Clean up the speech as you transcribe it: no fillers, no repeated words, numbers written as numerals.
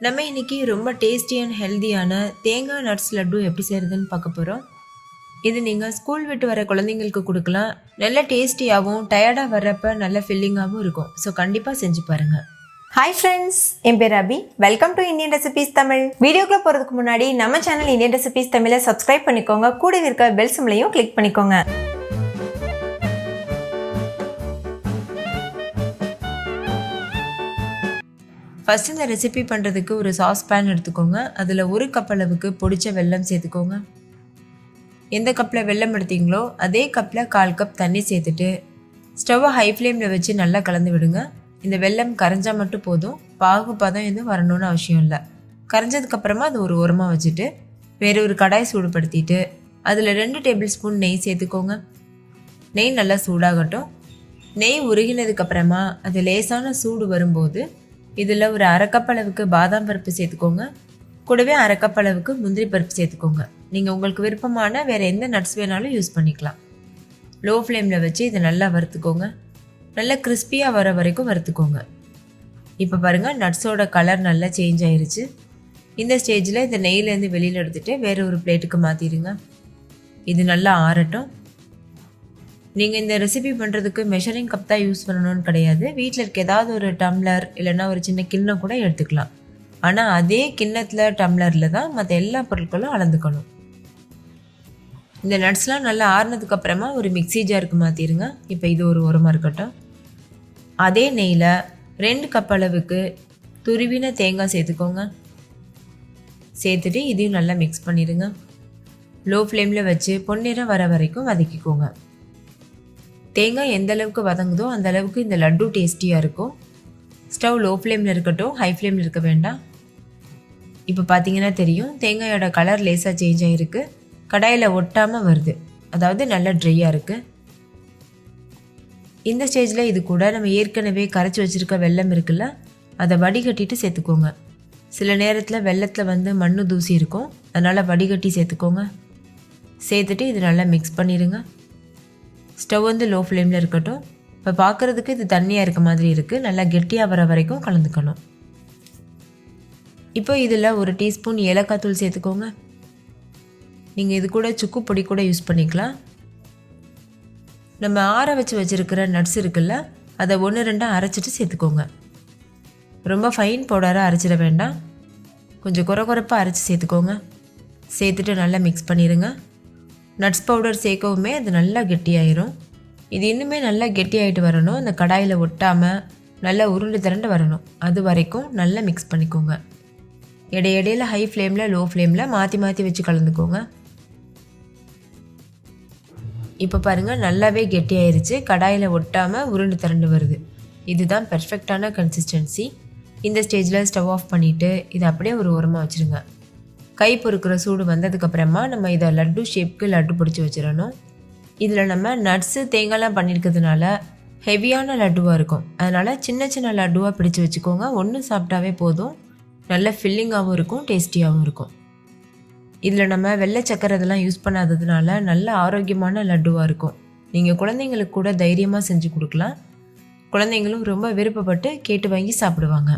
நம்ம இன்னைக்கு ரொம்ப டேஸ்டி அண்ட் ஹெல்தியான தேங்காய் நட்ஸ் லட்டு எப்படி செய்கிறதுன்னு பார்க்க போகிறோம். இது நீங்கள் ஸ்கூல் விட்டு வர குழந்தைங்களுக்கு கொடுக்கலாம். நல்ல டேஸ்டியாகவும் டயர்டாக வர்றப்ப நல்ல ஃபில்லிங்காகவும் இருக்கும். ஸோ கண்டிப்பாக செஞ்சு பாருங்கள். ஹாய் ஃப்ரெண்ட்ஸ், என் பேர் Abhi. Welcome to Indian recipes Tamil. வீடியோக்குள்ள போகிறதுக்கு முன்னாடி நம்ம சேனல் இந்தியன் ரெசிபீஸ் தமிழை சப்ஸ்கிரைப் பண்ணிக்கோங்க. கூட இருக்க பெல் சிம்லையும் கிளிக் பண்ணிக்கோங்க. ஃபஸ்ட்டு இந்த ரெசிபி பண்ணுறதுக்கு ஒரு சாஸ் பேன் எடுத்துக்கோங்க. அதில் 1 கப் அளவுக்கு பொடிச்ச வெல்லம் சேர்த்துக்கோங்க. எந்த கப்பில் வெல்லம் எடுத்தீங்களோ அதே கப்பில் 1/4 கப் தண்ணி சேர்த்துட்டு ஸ்டவ்வை ஹை ஃப்ளேமில் வச்சு நல்லா கலந்து விடுங்க. இந்த வெல்லம் கரைஞ்சால் மட்டும் போதும், பாகு பதம் எதுவும் வரணும்னு அவசியம் இல்லை. கரைஞ்சதுக்கப்புறமா அது ஒரு ஓரமாக வச்சுட்டு வேறு ஒரு கடாய் சூடுபடுத்திட்டு அதில் 2 டேபிள் ஸ்பூன் நெய் சேர்த்துக்கோங்க. நெய் நல்லா சூடாகட்டும். நெய் உருகினதுக்கப்புறமா அது லேசான சூடு வரும்போது இதில் ஒரு 1/2 கப் அளவுக்கு பாதாம் பருப்பு சேர்த்துக்கோங்க. கூடவே 1/2 கப் அளவுக்கு முந்திரி பருப்பு சேர்த்துக்கோங்க. நீங்கள் உங்களுக்கு விருப்பமான வேறு எந்த நட்ஸ் வேணாலும் யூஸ் பண்ணிக்கலாம். லோ ஃப்ளேமில் வச்சு இதை நல்லா வறுத்துக்கோங்க. நல்லா கிறிஸ்பியாக வர வரைக்கும் வறுத்துக்கோங்க. இப்போ பாருங்கள், நட்ஸோட கலர் நல்லா சேஞ்ச் ஆயிருச்சு. இந்த ஸ்டேஜில் இந்த நெய்லேருந்து வெளியில் எடுத்துகிட்டு வேறு ஒரு பிளேட்டுக்கு மாற்றிடுங்க. இது நல்லா ஆறட்டும். நீங்கள் இந்த ரெசிபி பண்ணுறதுக்கு மெஷரிங் கப் தான் யூஸ் பண்ணணும்னு கிடையாது. வீட்டில் இருக்க ஏதாவது ஒரு டம்ளர் இல்லைன்னா ஒரு சின்ன கிண்ணம் கூட எடுத்துக்கலாம். ஆனால் அதே கிண்ணத்தில் டம்ளரில் தான் மற்ற எல்லா பொருட்களும் அளந்துக்கணும். இந்த நட்ஸ்லாம் நல்லா ஆறுனதுக்கப்புறமா ஒரு மிக்ஸி ஜாருக்கு மாற்றிடுங்க. இப்போ இது ஒரு ஓரமாக இருக்கட்டும். அதே நெய்யில் 2 கப் அளவுக்கு துருவின தேங்காய் சேர்த்துக்கோங்க. சேர்த்துட்டு இதையும் நல்லா மிக்ஸ் பண்ணிடுங்க. லோ ஃப்ளேமில் வச்சு பொன்னிறம் வர வரைக்கும் வதக்கிக்கோங்க. தேங்காய் எந்த அளவுக்கு வதங்குதோ அந்த அளவுக்கு இந்த லட்டு டேஸ்டியாக இருக்கும். ஸ்டவ் லோ ஃப்ளேமில் இருக்கட்டும், ஹை ஃப்ளேமில் இருக்க வேண்டாம். இப்போ பார்த்தீங்கன்னா தெரியும், தேங்காயோட கலர் லேசாக சேஞ்ச் ஆகிருக்கு. கடாயில் ஒட்டாமல் வருது, அதாவது நல்லா ட்ரையாக இருக்குது. இந்த ஸ்டேஜில் இது கூட நம்ம ஏற்கனவே கரைச்சி வச்சுருக்க வெல்லம் இருக்குல்ல, அதை வடிகட்டிட்டு சேர்த்துக்கோங்க. சில நேரத்தில் வெல்லத்தில் வந்து மண்ணு தூசி இருக்கும், அதனால் வடிகட்டி சேர்த்துக்கோங்க. சேர்த்துட்டு இது நல்லா மிக்ஸ் பண்ணிடுங்க. ஸ்டவ் வந்து லோ ஃப்ளேமில் இருக்கட்டும். இப்போ பார்க்குறதுக்கு இது தண்ணியாக இருக்க மாதிரி இருக்குது. நல்லா கெட்டியாக வர வரைக்கும் கலந்துக்கணும். இப்போ இதில் 1 டீஸ்பூன் ஏலக்காய் தூள் சேர்த்துக்கோங்க. நீங்கள் இது கூட சுக்கு பொடி கூட யூஸ் பண்ணிக்கலாம். நம்ம ஆற வச்சுருக்கிற நட்ஸ் இருக்குல்ல, அதை 1-2 அரைச்சிட்டு சேர்த்துக்கோங்க. ரொம்ப ஃபைன் பவுடராக அரைச்சிட வேண்டாம், கொஞ்சம் குறைப்பாக அரைச்சி சேர்த்துக்கோங்க. சேர்த்துட்டு நல்லா மிக்ஸ் பண்ணிடுங்க. நட்ஸ் பவுடர் சேர்க்கவுமே அது நல்லா கெட்டியாயிரும். இது இன்னுமே நல்லா கெட்டியாகிட்டு வரணும். அந்த கடாயில் ஒட்டாமல் நல்லா உருண்டு திரண்டு வரணும். அது வரைக்கும் நல்லா மிக்ஸ் பண்ணிக்கோங்க. இடையிடையில் ஹை ஃப்ளேமில் லோ ஃப்ளேமில் மாற்றி வச்சு கலந்துக்கோங்க. இப்போ பாருங்கள், நல்லாவே கெட்டியாயிருச்சு. கடாயில் ஒட்டாமல் உருண்டு திரண்டு வருது. இதுதான் பெர்ஃபெக்டான கன்சிஸ்டன்சி. இந்த ஸ்டேஜில் ஸ்டவ் ஆஃப் பண்ணிவிட்டு இதை அப்படியே ஒரு ஓரமாக வச்சுருங்க. கை பொறுக்கிற சூடு வந்ததுக்கப்புறமா நம்ம இதை லட்டு ஷேப்க்கு லட்டு பிடிச்சி வச்சிடணும். இதில் நம்ம நட்ஸு தேங்காய்லாம் பண்ணியிருக்கிறதுனால ஹெவியான லட்டுவாக இருக்கும். அதனால் சின்ன லட்டுவாக பிடிச்சி வச்சுக்கோங்க. ஒன்று சாப்பிட்டாவே போதும். நல்ல ஃபில்லிங்காகவும் இருக்கும், டேஸ்டியாகவும் இருக்கும். இதில் நம்ம வெள்ளை சக்கரை இதெல்லாம் யூஸ் பண்ணாததுனால நல்ல ஆரோக்கியமான லட்டுவாக இருக்கும். நீங்கள் குழந்தைங்களுக்கு கூட தைரியமாக செஞ்சு கொடுக்கலாம். குழந்தைங்களும் ரொம்ப விருப்பப்பட்டு கேட்டு வாங்கி சாப்பிடுவாங்க.